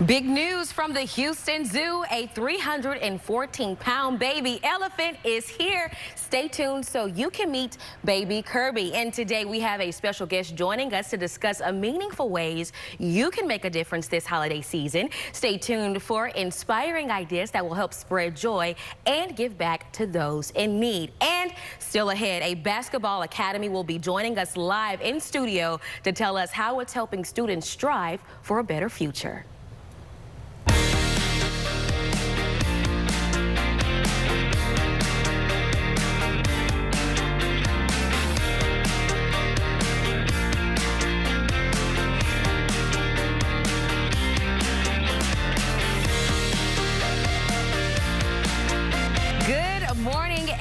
Big news from the Houston Zoo. A 314-pound baby elephant is here. Stay tuned so you can meet baby Kirby. And today we have a special guest joining us to discuss meaningful ways you can make a difference this holiday season. Stay tuned for inspiring ideas that will help spread joy and give back to those in need. And still ahead, a basketball academy will be joining us live in studio to tell us how it's helping students strive for a better future.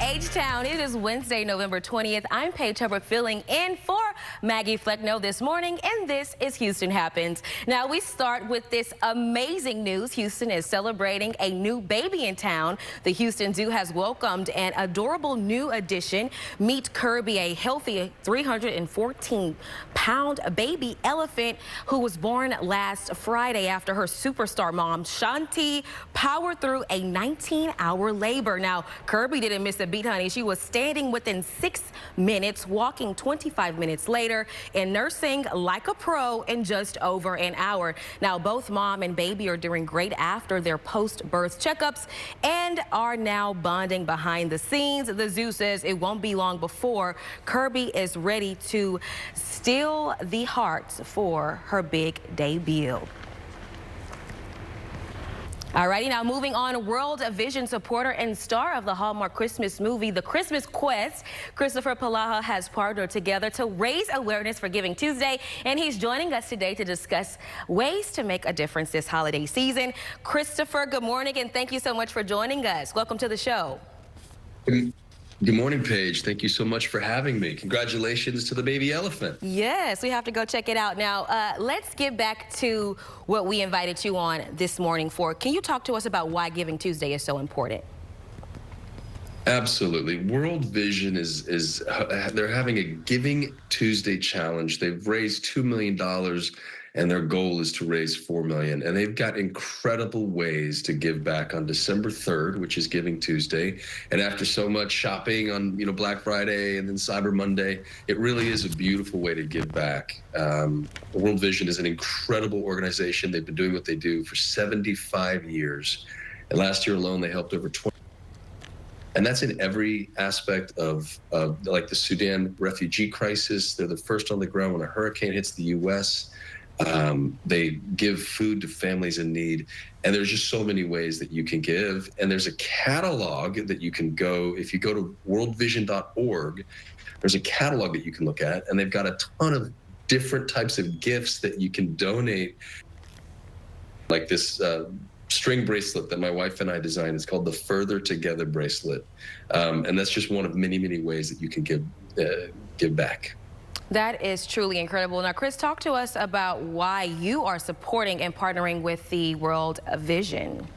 H-Town. It is Wednesday, November 20th. I'm Paige Hubbard filling in for Maggie Flecknoe this morning, and this is Houston Happens. Now, we start with this amazing news. Houston is celebrating a new baby in town. The Houston Zoo has welcomed an adorable new addition. Meet Kirby, a healthy 314-pound baby elephant who was born last Friday after her superstar mom, Shanti, powered through a 19-hour labor. Now, Kirby didn't miss a beat, honey. She was standing within 6 minutes, walking 25 minutes later, and nursing like a pro in just over an hour. Now, both mom and baby are doing great after their post-birth checkups and are now bonding behind the scenes. The zoo says it won't be long before Kirby is ready to steal the hearts for her big debut. Alrighty, now moving on, World Vision supporter and star of the Hallmark Christmas movie, The Christmas Quest, Christopher Palaha has partnered together to raise awareness for Giving Tuesday, and he's joining us today to discuss ways to make a difference this holiday season. Christopher, good morning, and thank you so much for joining us. Welcome to the show. Good morning, Paige. Thank you so much for having me. Congratulations to the baby elephant. Yes, we have to go check it out. Now, let's get back to what we invited you on this morning for. Can you talk to us about why Giving Tuesday is so important? Absolutely. World Vision they're having a Giving Tuesday challenge. They've raised $2 million. And their goal is to raise $4 million. And they've got incredible ways to give back on December 3rd, which is Giving Tuesday. And after so much shopping on Black Friday and then Cyber Monday, it really is a beautiful way to give back. World Vision is an incredible organization. They've been doing what they do for 75 years. And last year alone, they helped over 20. And that's in every aspect of like the Sudan refugee crisis. They're the first on the ground when a hurricane hits the U.S. They give food to families in need, and there's just so many ways that you can give. And there's a catalog that you can go, if you go to worldvision.org, there's a catalog that you can look at, and they've got a ton of different types of gifts that you can donate, like this string bracelet that my wife and I designed. It's called the Further Together bracelet, and that's just one of many, many ways that you can give back. That is truly incredible. Now, Chris, talk to us about why you are supporting and partnering with the World Vision.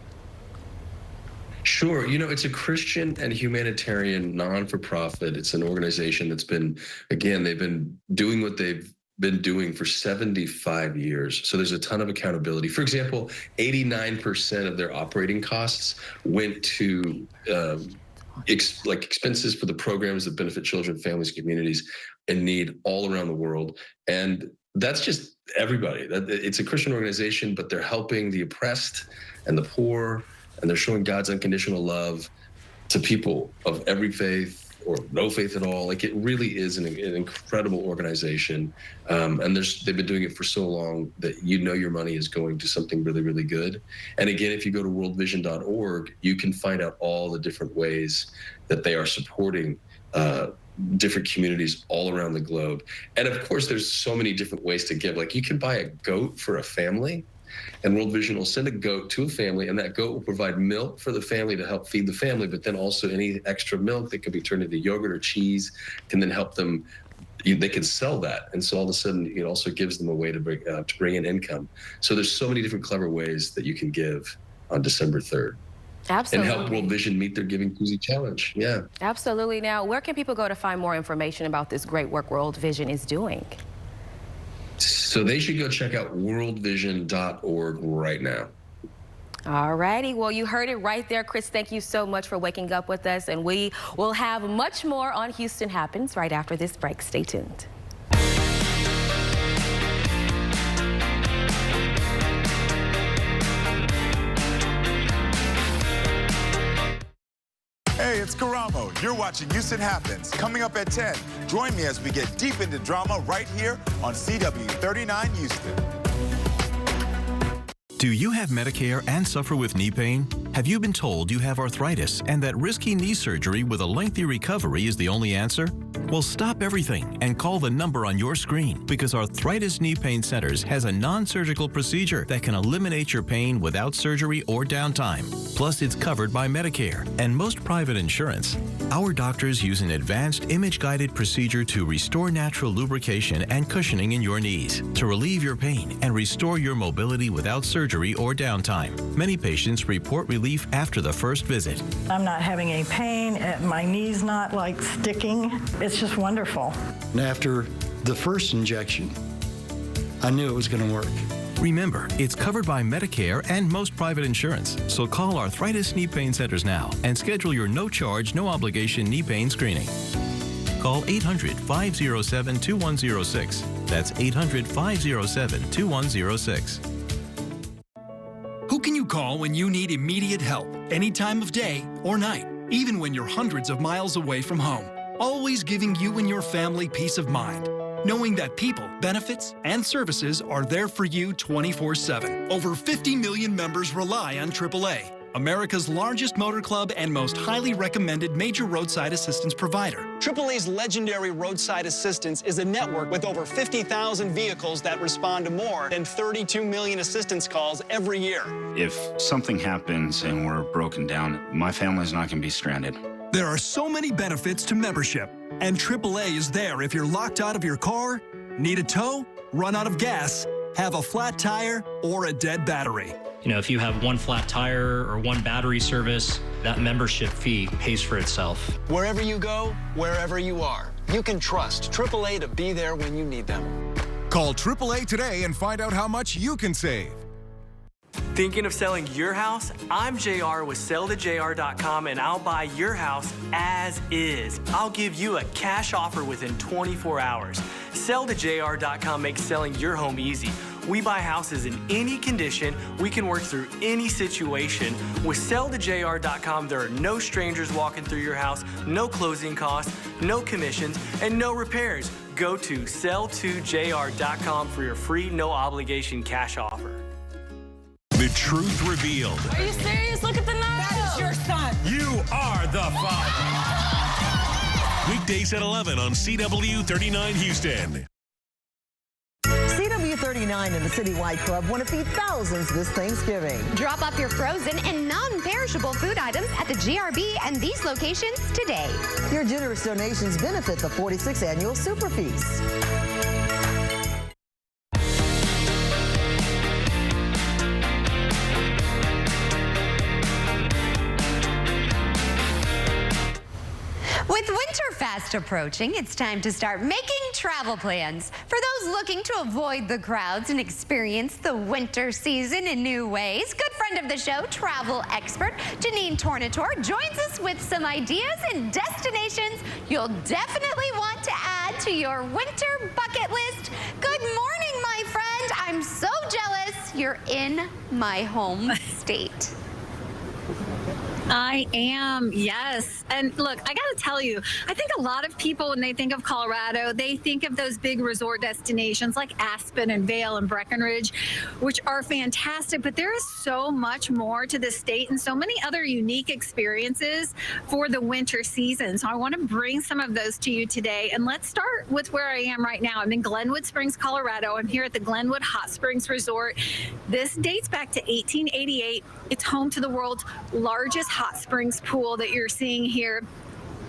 Sure. It's a Christian and humanitarian non-for-profit. It's an organization that's been, again, they've been doing what they've been doing for 75 years. So there's a ton of accountability. For example, 89% of their operating costs went to expenses for the programs that benefit children, families, communities in need all around the world. And that's just everybody. It's a Christian organization, but they're helping the oppressed and the poor, and they're showing God's unconditional love to people of every faith or no faith at all. Like, it really is an incredible organization. And they've been doing it for so long that your money is going to something really, really good. And again, if you go to worldvision.org, you can find out all the different ways that they are supporting different communities all around the globe. And of course, there's so many different ways to give. Like, you can buy a goat for a family, and World Vision will send a goat to a family, and that goat will provide milk for the family to help feed the family, but then also any extra milk that could be turned into yogurt or cheese can then help them. They can sell that, and so all of a sudden it also gives them a way to bring in income. So there's so many different clever ways that you can give on December 3rd. Absolutely. And help World Vision meet their Giving Tuesday challenge. Yeah. Absolutely. Now, where can people go to find more information about this great work World Vision is doing? So they should go check out worldvision.org right now. All righty. Well, you heard it right there, Chris. Thank you so much for waking up with us. And we will have much more on Houston Happens right after this break. Stay tuned. Hey, it's Karamo. You're watching Houston Happens. Coming up at 10, join me as we get deep into drama right here on CW39 Houston. Do you have Medicare and suffer with knee pain? Have you been told you have arthritis and that risky knee surgery with a lengthy recovery is the only answer? Well, stop everything and call the number on your screen, because Arthritis Knee Pain Centers has a non-surgical procedure that can eliminate your pain without surgery or downtime. Plus, it's covered by Medicare and most private insurance. Our doctors use an advanced image-guided procedure to restore natural lubrication and cushioning in your knees, to relieve your pain and restore your mobility without surgery or downtime. Many patients report relief after the first visit. I'm not having any pain. My knee's not like sticking. It's just wonderful. And after the first injection, I knew it was going to work. Remember, it's covered by Medicare and most private insurance. So call Arthritis Knee Pain Centers now and schedule your no-charge, no-obligation knee pain screening. Call 800-507-2106. That's 800-507-2106. Who can you call when you need immediate help, any time of day or night, even when you're hundreds of miles away from home? Always giving you and your family peace of mind, knowing that people, benefits, and services are there for you 24/7. Over 50 million members rely on AAA, America's largest motor club and most highly recommended major roadside assistance provider. AAA's legendary roadside assistance is a network with over 50,000 vehicles that respond to more than 32 million assistance calls every year. If something happens and we're broken down, my family's not going to be stranded. There are so many benefits to membership, and AAA is there if you're locked out of your car, need a tow, run out of gas, have a flat tire, or a dead battery. You know, if you have one flat tire or one battery service, that membership fee pays for itself. Wherever you go, wherever you are, you can trust AAA to be there when you need them. Call AAA today and find out how much you can save. Thinking of selling your house? I'm JR with SellToJR.com, and I'll buy your house as is. I'll give you a cash offer within 24 hours. SellToJR.com makes selling your home easy. We buy houses in any condition. We can work through any situation. With SellToJR.com, there are no strangers walking through your house, no closing costs, no commissions, and no repairs. Go to SellToJR.com for your free, no obligation cash offer. The truth revealed. Are you serious? Look at the knife. That is your son. You are the father. Weekdays at 11 on CW39 Houston. CW39 and the Citywide Club want to feed thousands this Thanksgiving. Drop off your frozen and non-perishable food items at the GRB and these locations today. Your generous donations benefit the 46th Annual Super Feast. With Winterfest approaching, it's time to start making travel plans. For those looking to avoid the crowds and experience the winter season in new ways, good friend of the show, travel expert Janine Tornator joins us with some ideas and destinations you'll definitely want to add to your winter bucket list. Good morning, my friend. I'm so jealous you're in my home state. I am, yes. And look, I got to tell you, I think a lot of people, when they think of Colorado, they think of those big resort destinations like Aspen and Vail and Breckenridge, which are fantastic. But there is so much more to the state and so many other unique experiences for the winter season. So I want to bring some of those to you today. And let's start with where I am right now. I'm in Glenwood Springs, Colorado. I'm here at the Glenwood Hot Springs Resort. This dates back to 1888. It's home to the world's largest hot springs pool that you're seeing here.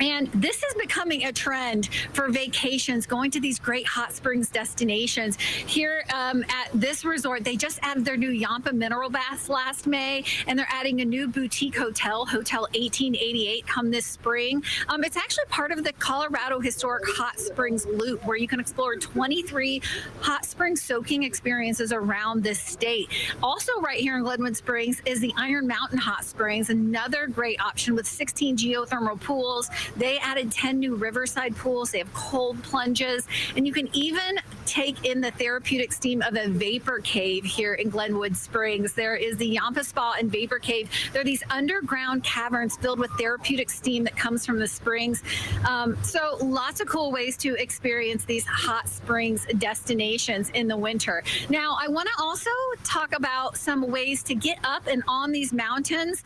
And this is becoming a trend for vacations, going to these great hot springs destinations. Here at this resort, they just added their new Yampa mineral baths last May, and they're adding a new boutique hotel, Hotel 1888, come this spring. It's actually part of the Colorado Historic Hot Springs Loop, where you can explore 23 hot spring soaking experiences around this state. Also right here in Glenwood Springs is the Iron Mountain Hot Springs, another great option with 16 geothermal pools. They added 10 new riverside pools. They have cold plunges, and you can even take in the therapeutic steam of a vapor cave here in Glenwood Springs. There is the Yampa Spa and Vapor Cave. They're these underground caverns filled with therapeutic steam that comes from the springs. So lots of cool ways to experience these hot springs destinations in the winter. Now, I want to also talk about some ways to get up and on these mountains.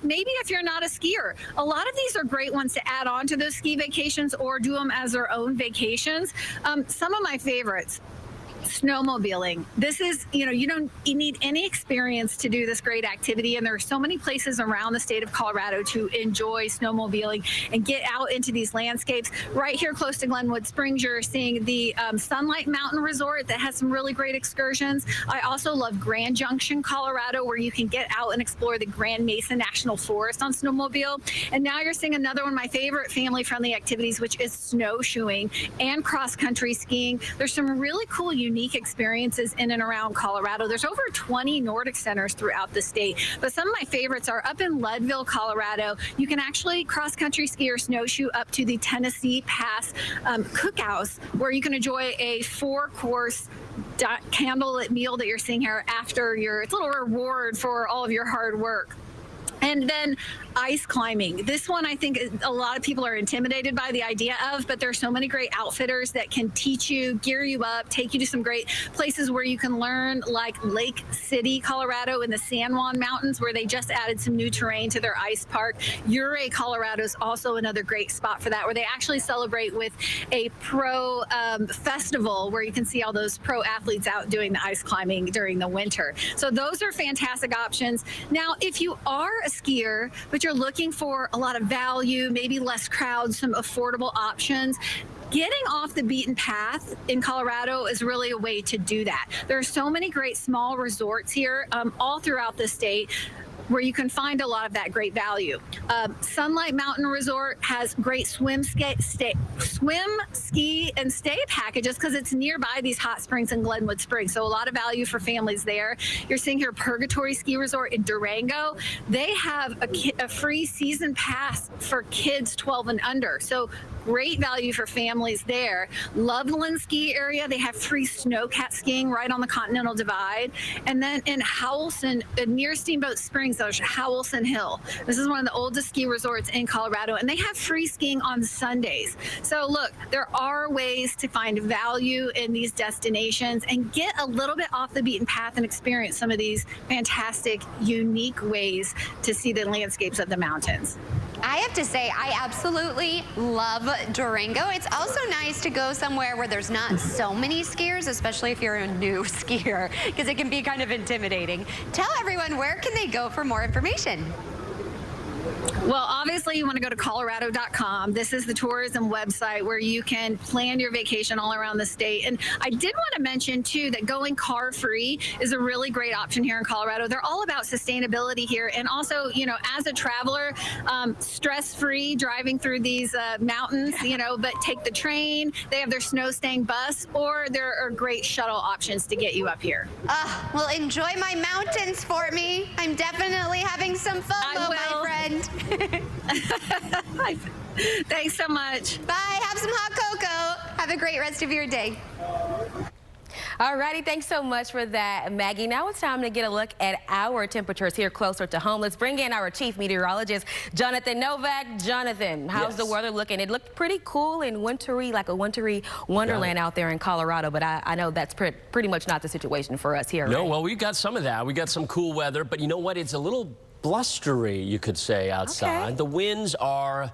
Maybe if you're not a skier, a lot of these are great ones to add on to those ski vacations or do them as their own vacations. Some of my favorites. Snowmobiling. This is, you need any experience to do this great activity, and there are so many places around the state of Colorado to enjoy snowmobiling and get out into these landscapes. Right here close to Glenwood Springs, you're seeing the Sunlight Mountain Resort that has some really great excursions. I also love Grand Junction, Colorado, where you can get out and explore the Grand Mesa National Forest on snowmobile. And now you're seeing another one of my favorite family-friendly activities, which is snowshoeing and cross-country skiing. There's some really cool, unique experiences in and around Colorado. There's over 20 Nordic centers throughout the state, but some of my favorites are up in Leadville, Colorado. You can actually cross-country ski or snowshoe up to the Tennessee Pass Cookhouse, where you can enjoy a 4-course candlelit meal that you're seeing here after it's a little reward for all of your hard work. And then ice climbing. This one I think a lot of people are intimidated by the idea of, but there's so many great outfitters that can teach you, gear you up, take you to some great places where you can learn, like Lake City, Colorado, in the San Juan Mountains, where they just added some new terrain to their ice park. Ouray, Colorado is also another great spot for that, where they actually celebrate with a pro festival where you can see all those pro athletes out doing the ice climbing during the winter. So those are fantastic options. Now, if you are a skier, but you're looking for a lot of value, maybe less crowds, some affordable options, getting off the beaten path in Colorado is really a way to do that. There are so many great small resorts here all throughout the state where you can find a lot of that great value. Sunlight Mountain Resort has great swim, ski, and stay packages because it's nearby these hot springs in Glenwood Springs. So a lot of value for families there. You're seeing here Purgatory Ski Resort in Durango. They have a free season pass for kids 12 and under. So great value for families there. Loveland Ski Area, they have free snowcat skiing right on the Continental Divide. And then in Howelson, near Steamboat Springs, there's Howelson Hill. This is one of the oldest ski resorts in Colorado, and they have free skiing on Sundays. So look, there are ways to find value in these destinations and get a little bit off the beaten path and experience some of these fantastic, unique ways to see the landscapes of the mountains. I have to say, I absolutely love Durango. It's also nice to go somewhere where there's not so many skiers, especially if you're a new skier, because it can be kind of intimidating. Tell everyone, where can they go for more information? Well, obviously you want to go to Colorado.com. This is the tourism website where you can plan your vacation all around the state. And I did want to mention too that going car free is a really great option here in Colorado. They're all about sustainability here. And also, as a traveler, stress-free driving through these mountains, but take the train. They have their snow staying bus, or there are great shuttle options to get you up here. Well, enjoy my mountains for me. I'm definitely having some FOMO, my friend. Thanks so much. Bye. Have some hot cocoa. Have a great rest of your day. All righty, thanks so much for that, Maggie. Now it's time to get a look at our temperatures here closer to home. Let's bring in our chief meteorologist, Jonathan Novak. Jonathan, how's the weather looking? It looked pretty cool and wintry, like a wintry wonderland out there in Colorado, but I know that's pretty much not the situation for us here. No, right? well, we got some of that. We got some cool weather, but you know what? It's a little blustery, you could say, outside. Okay. The winds are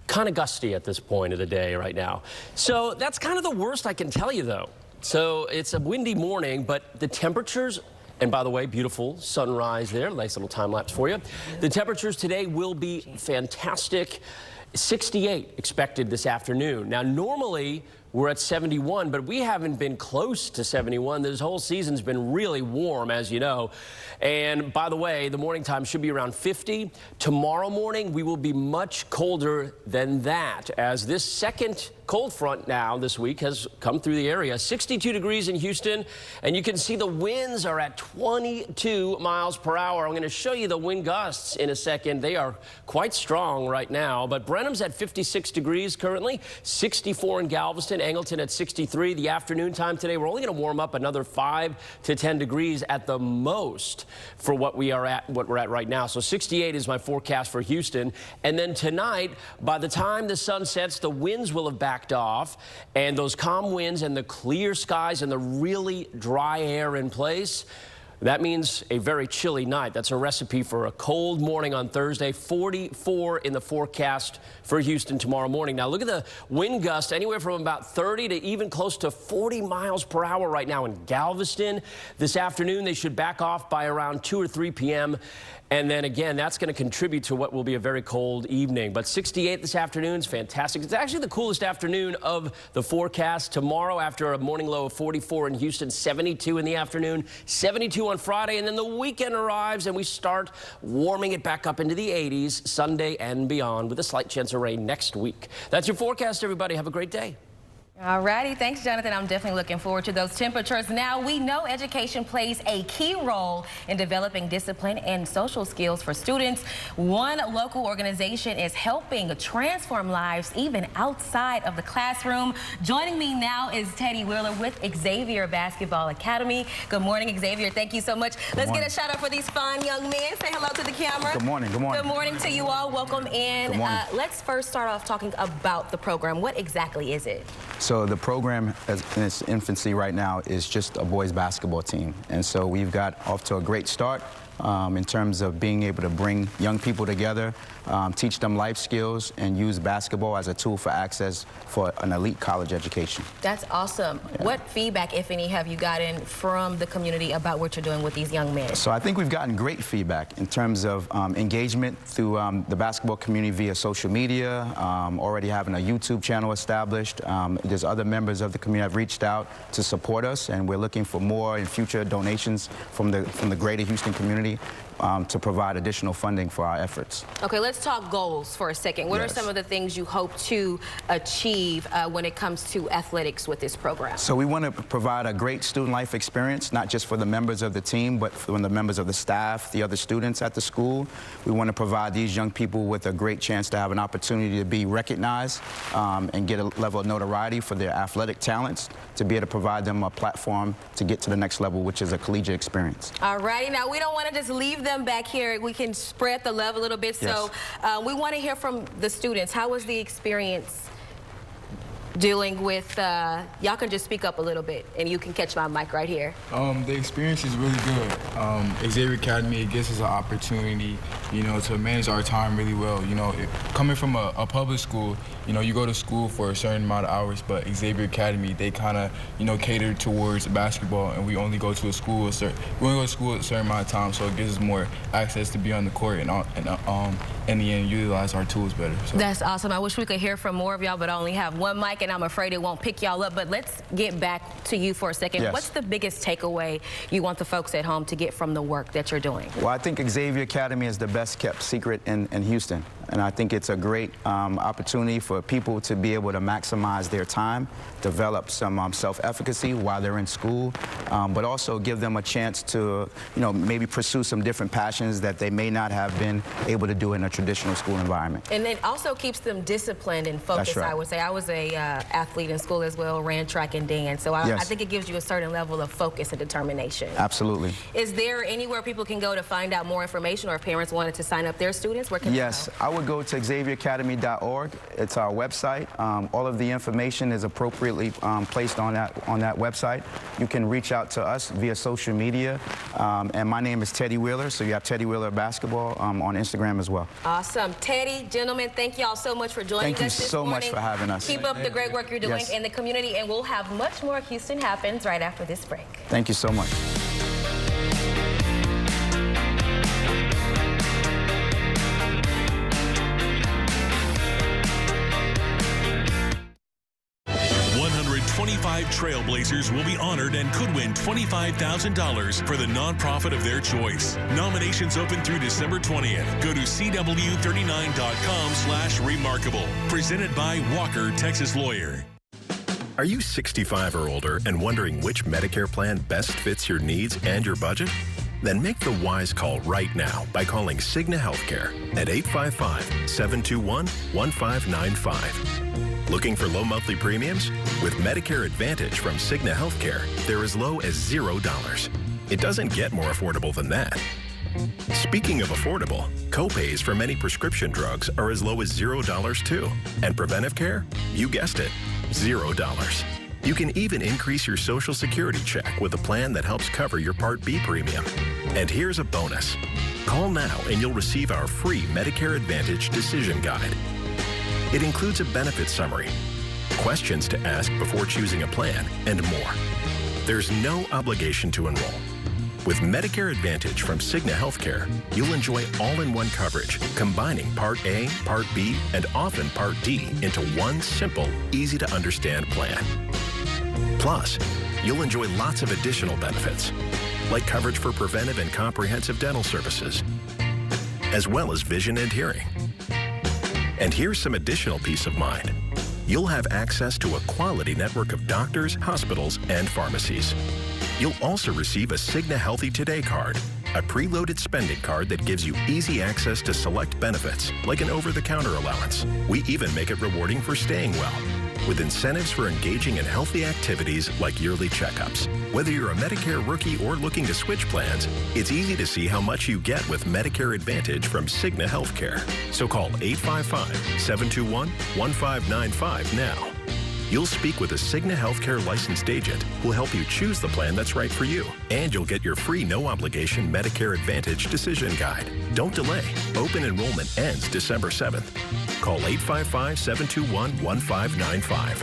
kind of gusty at this point of the day right now. So that's kind of the worst I can tell you, though. So it's a windy morning, but the temperatures, and by the way, beautiful sunrise there, nice little time lapse for you. The temperatures today will be fantastic. 68 expected this afternoon. Now, normally we're at 71, but we haven't been close to 71. This whole season's been really warm, as you know. And by the way, the morning time should be around 50. Tomorrow morning, we will be much colder than that, as this second cold front now this week has come through the area. 62 degrees in Houston, and you can see the winds are at 22 miles per hour. I'm going to show you the wind gusts in a second. They are quite strong right now, but Brenham's at 56 degrees currently, 64 in Galveston, Angleton at 63. The afternoon time today, we're only going to warm up another 5 to 10 degrees at the most for what we're at right now. So 68 is my forecast for Houston. And then tonight, by the time the sun sets, the winds will have backed off, and those calm winds and the clear skies and the really dry air in place, that means a very chilly night. That's a recipe for a cold morning on Thursday. 44 in the forecast for Houston tomorrow morning. Now look at the wind gust, anywhere from about 30 to even close to 40 miles per hour right now in Galveston. This afternoon, they should back off by around 2 or 3 p.m. And then again, that's going to contribute to what will be a very cold evening. But 68 this afternoon is fantastic. It's actually the coolest afternoon of the forecast. Tomorrow, after a morning low of 44 in Houston, 72 in the afternoon, 72 on Friday, and then the weekend arrives and we start warming it back up into the 80s Sunday and beyond, with a slight chance of rain next week. That's your forecast, everybody. Have a great day. All righty. Thanks, Jonathan. I'm definitely looking forward to those temperatures. Now, we know education plays a key role in developing discipline and social skills for students. One local organization is helping transform lives even outside of the classroom. Joining me now is Teddy Wheeler with Xavier Basketball Academy. Good morning, Xavier. Thank you so much. Let's get a shout out for these fine young men. Say hello to the camera. Good morning. Good morning. Good morning to you all. Welcome in. Good morning. Let's first start off talking about the program. What exactly is it? So the program in its infancy right now is just a boys basketball team. And so we've got off to a great start in terms of being able to bring young people together, teach them life skills, and use basketball as a tool for access for an elite college education. That's awesome. Yeah. What feedback, if any, have you gotten from the community about what you're doing with these young men? So I think we've gotten great feedback in terms of engagement through the basketball community via social media, already having a YouTube channel established. There's other members of the community have reached out to support us, and we're looking for more in future donations from the greater Houston community to provide additional funding for our efforts. Okay, let's talk goals for a second. What are some of the things you hope to achieve when it comes to athletics with this program? So we want to provide a great student life experience, not just for the members of the team, but for the members of the staff, the other students at the school. We want to provide these young people with a great chance to have an opportunity to be recognized and get a level of notoriety for their athletic talents, to be able to provide them a platform to get to the next level, which is a collegiate experience. All righty, now we don't want to just leave them back here. We can spread the love a little bit. Yes. So we want to hear from the students. How was the experience dealing with, y'all can just speak up a little bit and you can catch my mic right here. The experience is really good. Xavier Academy, it gives us an opportunity, you know, to manage our time really well. You know, coming from a public school, you know, you go to school for a certain amount of hours, but Xavier Academy, they kind of, you know, cater towards basketball, and we only go to school a certain amount of time, so it gives us more access to be on the court and in the end, utilize our tools better. So. That's awesome. I wish we could hear from more of y'all, but I only have one mic, and I'm afraid it won't pick y'all up. But let's get back to you for a second. Yes. What's the biggest takeaway you want the folks at home to get from the work that you're doing? Well, I think Xavier Academy is the best kept secret in Houston. And I think it's a great opportunity for people to be able to maximize their time, develop some self-efficacy while they're in school, but also give them a chance to, you know, maybe pursue some different passions that they may not have been able to do in a traditional school environment. And it also keeps them disciplined and focused, That's right. I would say. I was a athlete in school as well, ran track and dance, so I think it gives you a certain level of focus and determination. Absolutely. Is there anywhere people can go to find out more information, or if parents wanted to sign up their students? Where can they go? I would go to xavieracademy.org. It's our website. All of the information is appropriately placed on that website. You can reach out to us via social media. And my name is Teddy Wheeler, so you have Teddy Wheeler Basketball on Instagram as well. Awesome. Teddy, gentlemen, thank you all so much for joining us this morning. Thank you so much for having us. Keep up the great work you're doing in the community, and we'll have much more Houston Happens right after this break. Thank you so much. Trailblazers will be honored and could win $25,000 for the nonprofit of their choice. Nominations open through December 20th. Go to CW39.com/remarkable. Presented by Walker, Texas Lawyer. Are you 65 or older and wondering which Medicare plan best fits your needs and your budget? Then make the wise call right now by calling Cigna Healthcare at 855-721-1595. Looking for low monthly premiums? With Medicare Advantage from Cigna Healthcare, they're as low as $0. It doesn't get more affordable than that. Speaking of affordable, copays for many prescription drugs are as low as $0 too. And preventive care? You guessed it, $0. You can even increase your Social Security check with a plan that helps cover your Part B premium. And here's a bonus. Call now and you'll receive our free Medicare Advantage Decision Guide. It includes a benefit summary, questions to ask before choosing a plan, and more. There's no obligation to enroll. With Medicare Advantage from Cigna Healthcare, you'll enjoy all-in-one coverage, combining Part A, Part B, and often Part D into one simple, easy-to-understand plan. Plus, you'll enjoy lots of additional benefits, like coverage for preventive and comprehensive dental services, as well as vision and hearing. And here's some additional peace of mind. You'll have access to a quality network of doctors, hospitals, and pharmacies. You'll also receive a Cigna Healthy Today card, a preloaded spending card that gives you easy access to select benefits, like an over-the-counter allowance. We even make it rewarding for staying well, with incentives for engaging in healthy activities like yearly checkups. Whether you're a Medicare rookie or looking to switch plans, it's easy to see how much you get with Medicare Advantage from Cigna Healthcare. So call 855-721-1595 now. You'll speak with a Cigna Healthcare licensed agent who'll help you choose the plan that's right for you. And you'll get your free no-obligation Medicare Advantage Decision Guide. Don't delay. Open enrollment ends December 7th. Call 855-721-1595.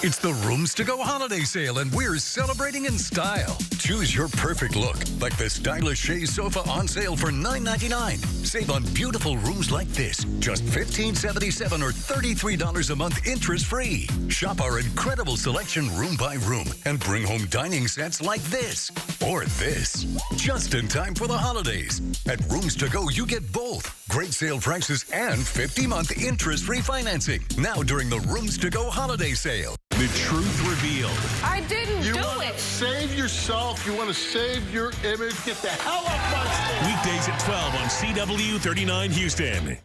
It's the Rooms to Go holiday sale, and we're celebrating in style. Choose your perfect look, like the stylish chaise sofa on sale for $9.99. Save on beautiful rooms like this, just $15.77 or $33 a month interest-free. Shop our incredible selection room by room and bring home dining sets like this or this, just in time for the holidays. At Rooms to Go, you get both. Great sale prices and 50-month interest-free financing. Now during the Rooms to Go holiday sale. The truth revealed. I didn't do it. Save yourself. You want to save your image. Get the hell off my stage. Weekdays at 12 on CW 39 Houston.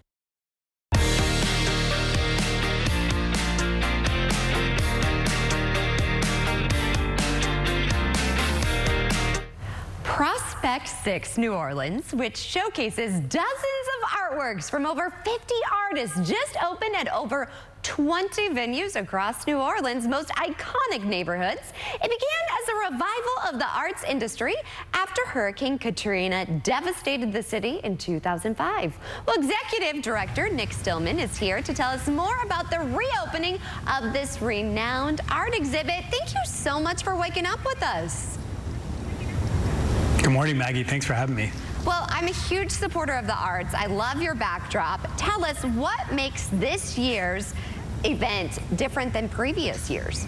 Prospect 6 New Orleans, which showcases dozens of artworks from over 50 artists, just opened at over 20 venues across New Orleans' most iconic neighborhoods. It began as a revival of the arts industry after Hurricane Katrina devastated the city in 2005. Well, Executive Director Nick Stillman is here to tell us more about the reopening of this renowned art exhibit. Thank you so much for waking up with us. Good morning, Maggie. Thanks for having me. Well, I'm a huge supporter of the arts. I love your backdrop. Tell us what makes this year's event different than previous years.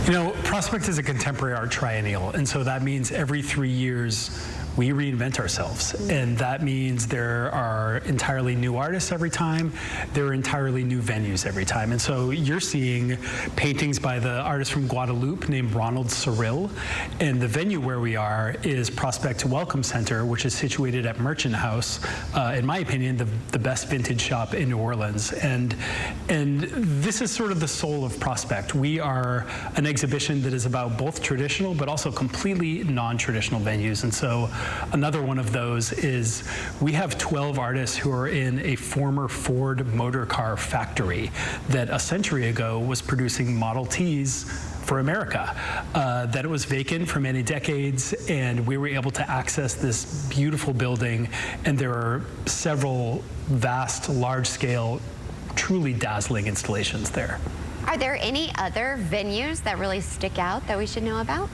You know, Prospect is a contemporary art triennial, and so that means every 3 years we reinvent ourselves. And that means there are entirely new artists every time. There are entirely new venues every time. And so you're seeing paintings by the artist from Guadeloupe named Ronald Cyril. And the venue where we are is Prospect Welcome Center, which is situated at Merchant House, in my opinion, the best vintage shop in New Orleans. And this is sort of the soul of Prospect. We are an exhibition that is about both traditional but also completely non-traditional venues. And so another one of those is we have 12 artists who are in a former Ford motor car factory that a century ago was producing Model Ts for America. That it was vacant for many decades, and we were able to access this beautiful building, and there are several vast, large-scale, truly dazzling installations there. Are there any other venues that really stick out that we should know about?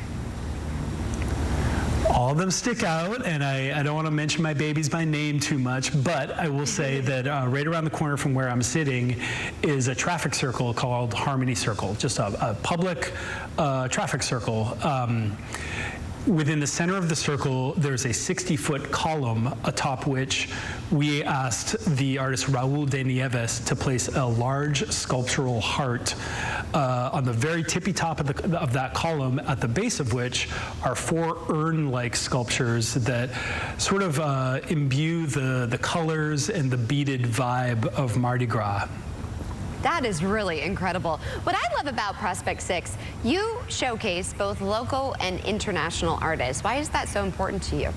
All of them stick out, and I don't want to mention my babies by name too much, but I will say that right around the corner from where I'm sitting is a traffic circle called Harmony Circle, just a public traffic circle. Within the center of the circle, there's a 60-foot column atop which we asked the artist Raul de Nieves to place a large sculptural heart on the very tippy top of that column, at the base of which are 4 urn-like sculptures that sort of imbue the colors and the beaded vibe of Mardi Gras. That is really incredible. What I love about Prospect 6, you showcase both local and international artists. Why is that so important to you?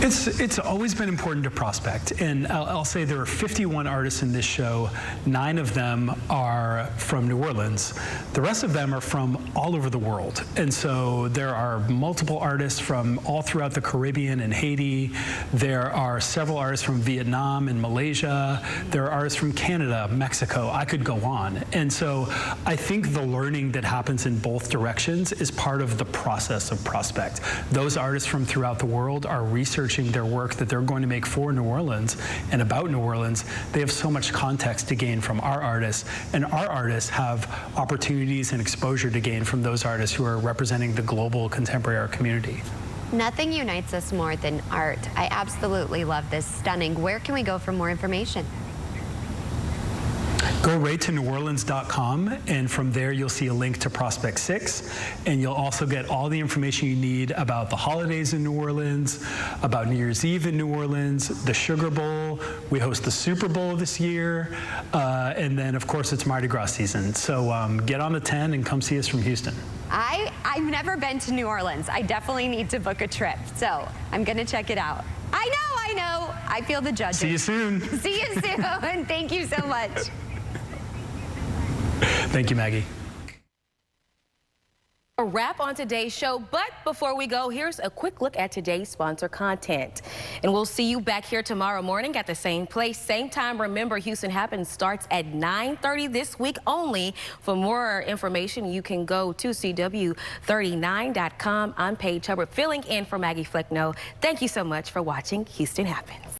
It's always been important to Prospect, and I'll say there are 51 artists in this show. 9 of them are from New Orleans. The rest of them are from all over the world, and so there are multiple artists from all throughout the Caribbean and Haiti. There are several artists from Vietnam and Malaysia. There are artists from Canada, Mexico. I could go on. And so I think the learning that happens in both directions is part of the process of Prospect. Those artists from throughout the world are researching their work that they're going to make for New Orleans and about New Orleans. They have so much context to gain from our artists, and our artists have opportunities and exposure to gain from those artists who are representing the global contemporary art community. Nothing unites us more than art. I absolutely love this. Stunning. Where can we go for more information? Go right to neworleans.com, and from there you'll see a link to Prospect 6, and you'll also get all the information you need about the holidays in New Orleans, about New Year's Eve in New Orleans, the Sugar Bowl. We host the Super Bowl this year, and then of course it's Mardi Gras season. So get on the 10 and come see us from Houston. I've never been to New Orleans. I definitely need to book a trip, so I'm gonna check it out. I know. I feel the judging. See you soon. See you soon. Thank you so much. Thank you, Maggie. A wrap on today's show, but before we go, here's a quick look at today's sponsor content. And we'll see you back here tomorrow morning at the same place, same time. Remember, Houston Happens starts at 9:30 this week only. For more information, you can go to CW39.com. I'm Paige Hubbard, filling in for Maggie Flecknoe. Thank you so much for watching Houston Happens.